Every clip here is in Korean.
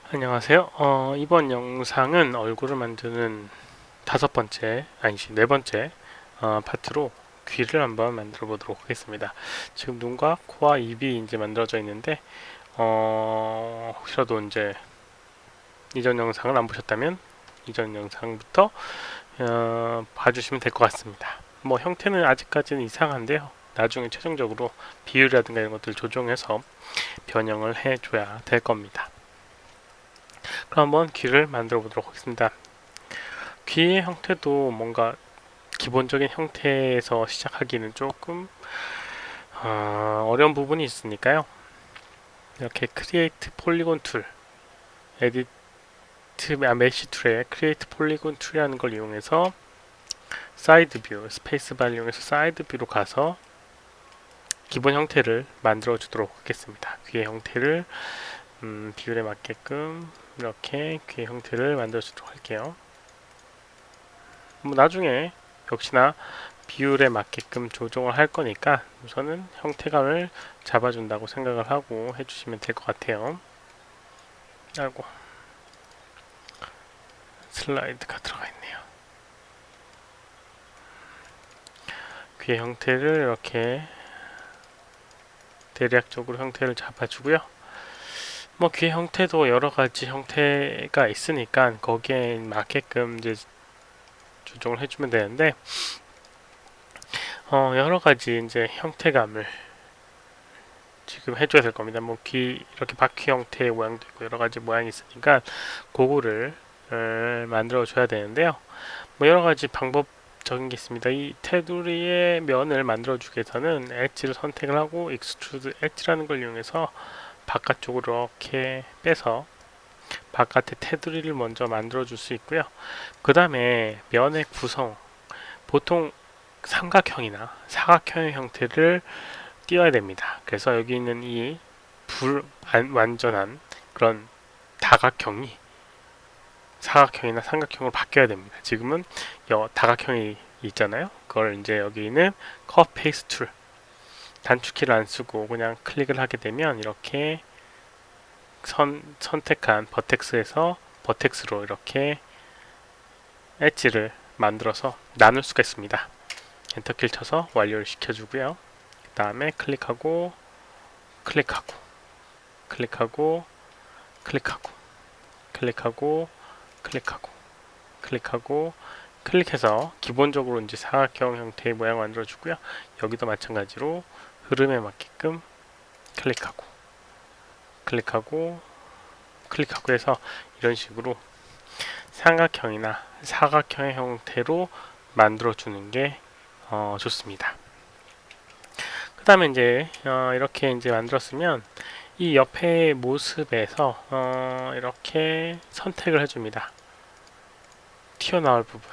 안녕하세요. 이번 영상은 얼굴을 만드는 네 번째 파트로 귀를 한번 만들어 보도록 하겠습니다. 지금 눈과 코와 입이 이제 만들어져 있는데, 혹시라도 이제 이전 영상을 안 보셨다면 이전 영상부터 봐주시면 될 것 같습니다. 뭐 형태는 아직까지는 이상한데요. 나중에 최종적으로 비율이라든가 이런 것들 조정해서 변형을 해줘야 될 겁니다. 그럼 한번 귀를 만들어 보도록 하겠습니다. 귀의 형태도 뭔가 기본적인 형태에서 시작하기는 조금 어려운 부분이 있으니까요. 이렇게 크리에이트 폴리곤 툴, 에디트 메시 툴의 크리에이트 폴리곤 툴이라는 걸 이용해서 사이드 뷰, 스페이스바를 이용해서 사이드 뷰로 가서 기본 형태를 만들어 주도록 하겠습니다. 귀의 형태를 비율에 맞게끔 이렇게 귀의 형태를 만들어 주도록 할게요. 뭐 나중에 역시나 비율에 맞게끔 조정을 할 거니까 우선은 형태감을 잡아준다고 생각을 하고 해주시면 될 것 같아요. 아이고, 슬라이드가 들어가 있네요. 귀의 형태를 이렇게 대략적으로 형태를 잡아주고요. 뭐 귀의 형태도 여러 가지 형태가 있으니까 거기에 맞게끔 이제 조정을 해주면 되는데, 여러 가지 이제 형태감을 지금 해줘야 될 겁니다. 뭐 귀 이렇게 바퀴 형태의 모양도 있고 여러 가지 모양이 있으니까 그거를 만들어 줘야 되는데요. 뭐 여러 가지 방법적인 게 있습니다. 이 테두리의 면을 만들어 주기 위해서는 엣지를 선택을 하고 익스트루드 엣지라는 걸 이용해서 바깥쪽으로 이렇게 빼서 바깥에 테두리를 먼저 만들어 줄 수 있고요. 그 다음에 면의 구성, 보통 삼각형이나 사각형의 형태를 띄워야 됩니다. 그래서 여기 있는 이 불완전한 그런 다각형이 사각형이나 삼각형으로 바뀌어야 됩니다. 지금은 다각형이 있잖아요. 그걸 이제 여기 있는 컷 페이스 툴 단축키를 안 쓰고 그냥 클릭을 하게 되면 이렇게 선택한 버텍스에서 버텍스로 이렇게 엣지를 만들어서 나눌 수가 있습니다. 엔터키를 쳐서 완료를 시켜주고요. 그 다음에 클릭하고 클릭하고 클릭하고 클릭하고 클릭하고 클릭하고 클릭하고 클릭해서 기본적으로 이제 사각형 형태의 모양을 만들어 주고요. 여기도 마찬가지로 흐름에 맞게끔 클릭하고 클릭하고 클릭하고 해서 이런 식으로 삼각형이나 사각형의 형태로 만들어 주는 게 좋습니다. 그 다음에 이제 이렇게 이제 만들었으면 이 옆에 모습에서 이렇게 선택을 해줍니다. 튀어나올 부분,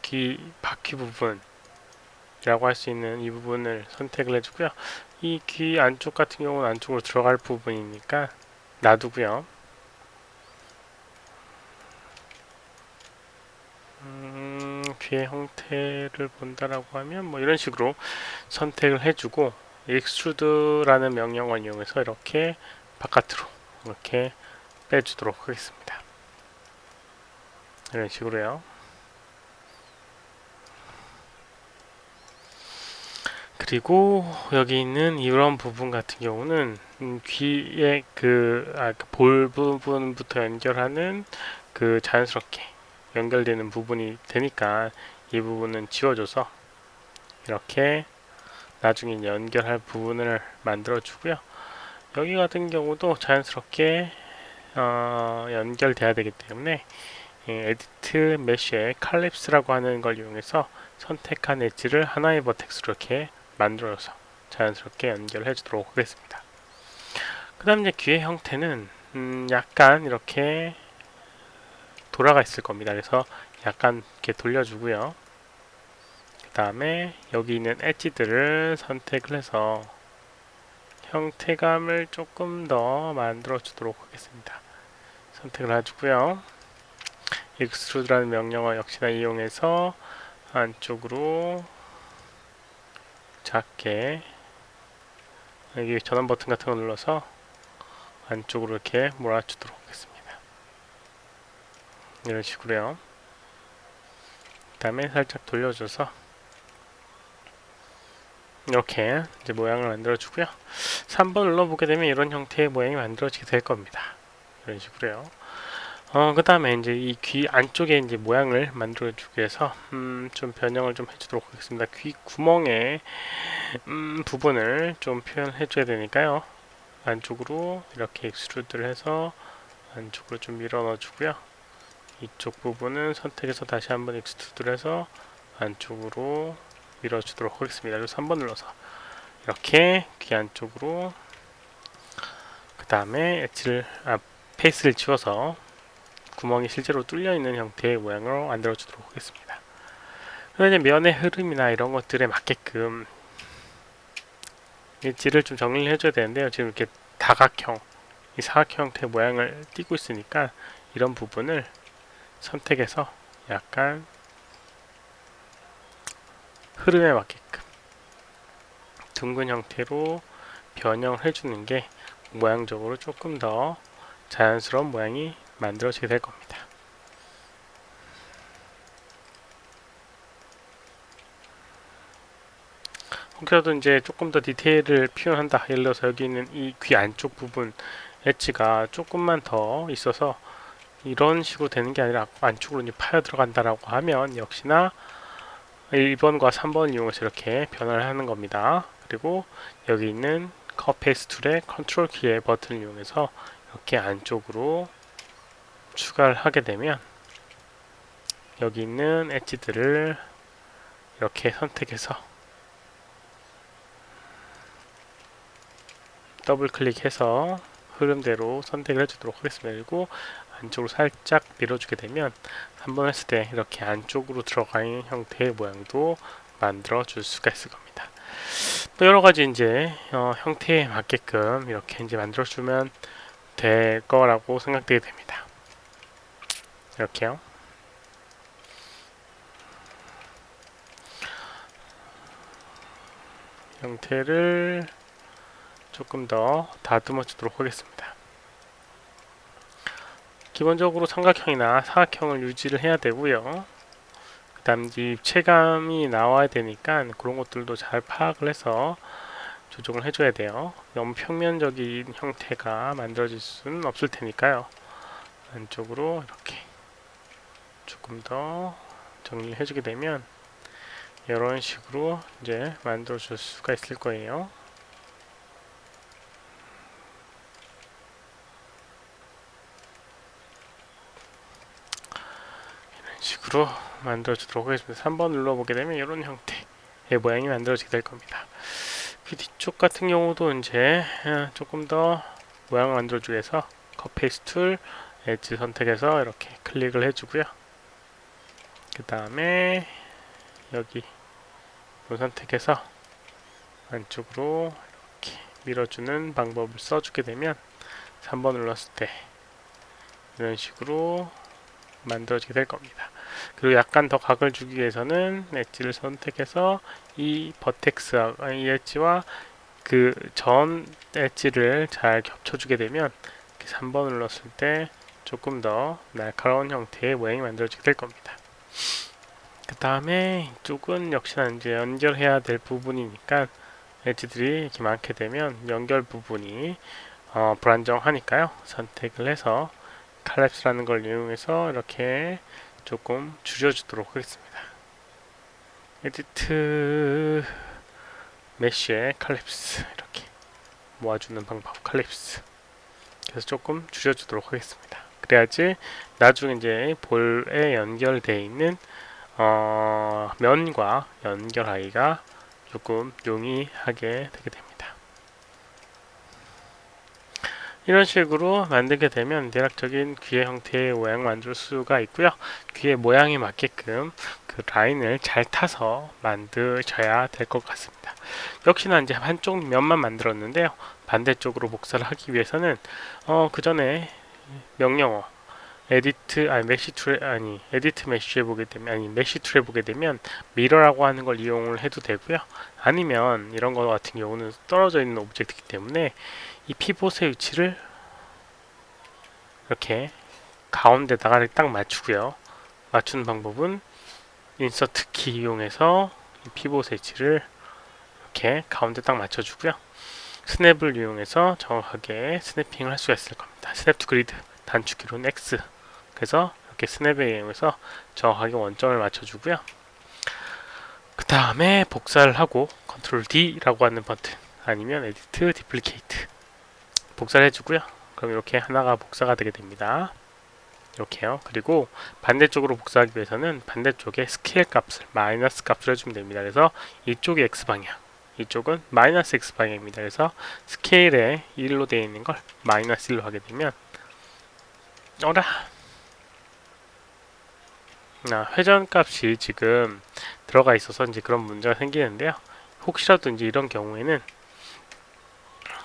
귀 바퀴 부분이라고 할 수 있는 이 부분을 선택을 해주고요. 이 귀 안쪽 같은 경우는 안쪽으로 들어갈 부분이니까 놔두고요. 귀의 형태를 본다라고 하면 뭐 이런 식으로 선택을 해주고 extrude라는 명령을 이용해서 이렇게 바깥으로 이렇게 빼주도록 하겠습니다. 이런 식으로요. 그리고 여기 있는 이런 부분 같은 경우는 귀의 볼 부분부터 연결하는 그 자연스럽게 연결되는 부분이 되니까 이 부분은 지워줘서 이렇게 나중에 연결할 부분을 만들어 주고요. 여기 같은 경우도 자연스럽게 연결돼야 되기 때문에 에디트 메쉬의 칼립스라고 하는 걸 이용해서 선택한 엣지를 하나의 버텍스로 이렇게 만들어서 자연스럽게 연결해 주도록 하겠습니다. 그 다음 이제 귀의 형태는 약간 이렇게 돌아가 있을 겁니다. 그래서 약간 이렇게 돌려주고요. 그 다음에 여기 있는 엣지들을 선택을 해서 형태감을 조금 더 만들어 주도록 하겠습니다. 선택을 해주고요. extrude라는 명령어 역시나 이용해서 안쪽으로 작게 여기 전원 버튼 같은 거 눌러서 안쪽으로 이렇게 몰아주도록 하겠습니다. 이런 식으로요. 그 다음에 살짝 돌려줘서 이렇게 이제 모양을 만들어 주고요. 3번 눌러보게 되면 이런 형태의 모양이 만들어지게 될 겁니다. 이런 식으로요. 그 다음에 이제 이 귀 안쪽에 이제 모양을 만들어 주기 위해서 좀 변형을 좀 해주도록 하겠습니다. 귀 구멍의 부분을 좀 표현해 줘야 되니까요. 안쪽으로 이렇게 익스트루드를 해서 안쪽으로 좀 밀어 넣어 주고요. 이쪽 부분은 선택해서 다시 한번 익스트루드를 해서 안쪽으로 밀어 주도록 하겠습니다. 그래서 3번 눌러서 이렇게 귀 안쪽으로, 그 다음에 엣지를 페이스를 지워서 구멍이 실제로 뚫려 있는 형태의 모양으로 만들어 주도록 하겠습니다. 그리고 이제 면의 흐름이나 이런 것들에 맞게끔 엣지를 좀 정리를 해줘야 되는데요. 지금 이렇게 다각형, 이 사각형 형태의 모양을 띄고 있으니까 이런 부분을 선택해서 약간 흐름에 맞게끔 둥근 형태로 변형을 해주는 게 모양적으로 조금 더 자연스러운 모양이 만들어지게 될 겁니다. 혹시라도 이제 조금 더 디테일을 표현한다, 예를 들어서 여기 있는 이 귀 안쪽 부분 엣지가 조금만 더 있어서 이런 식으로 되는 게 아니라 안쪽으로 이제 파여 들어간다라고 하면 역시나 1번과 3번을 이용해서 이렇게 변화를 하는 겁니다. 그리고 여기 있는 컷 페이스 툴의 컨트롤 키의 버튼을 이용해서 이렇게 안쪽으로 추가를 하게 되면 여기 있는 엣지들을 이렇게 선택해서 더블 클릭해서 흐름대로 선택을 해주도록 하겠습니다. 그리고 안쪽으로 살짝 밀어주게 되면 한번 했을 때 이렇게 안쪽으로 들어가는 형태의 모양도 만들어 줄 수가 있을 겁니다. 또 여러가지 이제 형태에 맞게끔 이렇게 이제 만들어 주면 될 거라고 생각되게 됩니다. 이렇게요. 형태를 조금 더 다듬어 주도록 하겠습니다. 기본적으로 삼각형이나 사각형을 유지를 해야 되고요. 그 다음 이제 입체감이 나와야 되니까 그런 것들도 잘 파악을 해서 조정을 해줘야 돼요. 너무 평면적인 형태가 만들어질 수는 없을 테니까요. 안쪽으로 이렇게 조금 더 정리를 해주게 되면 이런 식으로 이제 만들어 줄 수가 있을 거예요. 이런 식으로 만들어 주도록 하겠습니다. 3번 눌러보게 되면 이런 형태의 모양이 만들어지게 될 겁니다. 그 뒤쪽 같은 경우도 이제 조금 더 모양을 만들어주기 위해서 컷 페이스 툴 엣지 선택해서 이렇게 클릭을 해주고요. 그 다음에 여기 선택해서 안쪽으로 이렇게 밀어주는 방법을 써주게 되면 3번 눌렀을 때 이런 식으로 만들어지게 될 겁니다. 그리고 약간 더 각을 주기 위해서는 엣지를 선택해서 이 버텍스, 이 엣지와 그 전 엣지를 잘 겹쳐주게 되면 3번 눌렀을 때 조금 더 날카로운 형태의 모양이 만들어지게 될 겁니다. 그 다음에 이쪽은 역시나 이제 연결해야 될 부분이니까 엣지들이 이렇게 많게 되면 연결 부분이 불안정하니까요. 선택을 해서 칼랩스라는 걸 이용해서 이렇게 조금 줄여주도록 하겠습니다. 에디트 메쉬의 칼랩스, 이렇게 모아주는 방법 칼랩스. 그래서 조금 줄여주도록 하겠습니다. 그래야지 나중에 이제 볼에 연결되어 있는 면과 연결하기가 조금 용이하게 되게 됩니다. 이런 식으로 만들게 되면 대략적인 귀의 형태의 모양을 만들 수가 있고요. 귀의 모양에 맞게끔 그 라인을 잘 타서 만드셔야 될 것 같습니다. 역시나 이제 한쪽 면만 만들었는데요. 반대쪽으로 복사를 하기 위해서는 그 전에 명령어 에디트 메쉬에 보게 되면 메쉬 툴에 보게 되면 미러라고 하는 걸 이용을 해도 되고요. 아니면 이런 거 같은 경우는 떨어져 있는 오브젝트이기 때문에 이 피봇의 위치를 이렇게 가운데다가 딱 맞추고요. 맞추는 방법은 인서트 키 이용해서 피봇 엣지를 이렇게 가운데 딱 맞춰주고요. 스냅을 이용해서 정확하게 스냅핑을 할 수가 있을 겁니다. 스냅 투 그리드 단축키로는 X. 그래서 이렇게 스냅에 이용해서 정확하게 원점을 맞춰주고요. 그 다음에 복사를 하고 컨트롤 D라고 하는 버튼 아니면 에디트 디플리케이트 복사를 해주고요. 그럼 이렇게 하나가 복사가 되게 됩니다. 이렇게요. 그리고 반대쪽으로 복사하기 위해서는 반대쪽에 스케일 값을 마이너스 값을 해주면 됩니다. 그래서 이쪽이 X방향, 이쪽은 마이너스 X방향입니다. 그래서 스케일에 1로 되어 있는 걸 마이너스 1로 하게 되면 어라 회전값이 지금 들어가 있어서 이제 그런 문제가 생기는데요. 혹시라도 이제 이런 경우에는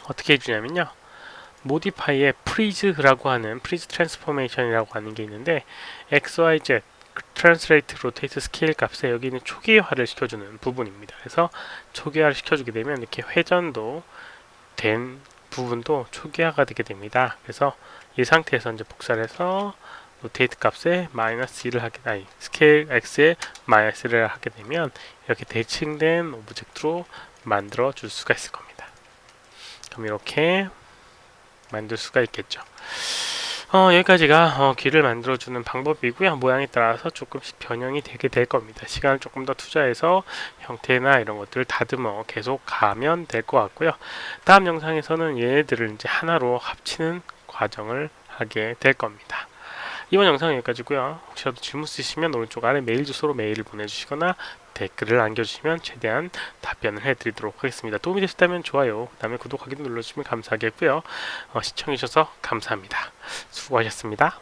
어떻게 해주냐면요. 모디파이에 프리즈라고 하는 프리즈 트랜스포메이션이라고 하는 게 있는데 XYZ 트랜스레이트 로테이트 스케일 값에 여기는 초기화를 시켜주는 부분입니다. 그래서 초기화를 시켜주게 되면 이렇게 회전도 된 부분도 초기화가 되게 됩니다. 그래서 이 상태에서 이제 복사를 해서 로테이트 값에 마이너스 1을 하게 아니 스케일 X에 마이너스 1을 하게 되면 이렇게 대칭된 오브젝트로 만들어 줄 수가 있을 겁니다. 그럼 이렇게 만들 수가 있겠죠. 여기까지가 귀를 만들어주는 방법이고요. 모양에 따라서 조금씩 변형이 되게 될 겁니다. 시간을 조금 더 투자해서 형태나 이런 것들을 다듬어 계속 가면 될 것 같고요. 다음 영상에서는 얘네들을 이제 하나로 합치는 과정을 하게 될 겁니다. 이번 영상은 여기까지고요. 혹시라도 질문 있으시면 오른쪽 아래 메일 주소로 메일을 보내주시거나 댓글을 남겨주시면 최대한 답변을 해드리도록 하겠습니다. 도움이 되셨다면 좋아요, 그 다음에 구독하기도 눌러주시면 감사하겠고요. 시청해주셔서 감사합니다. 수고하셨습니다.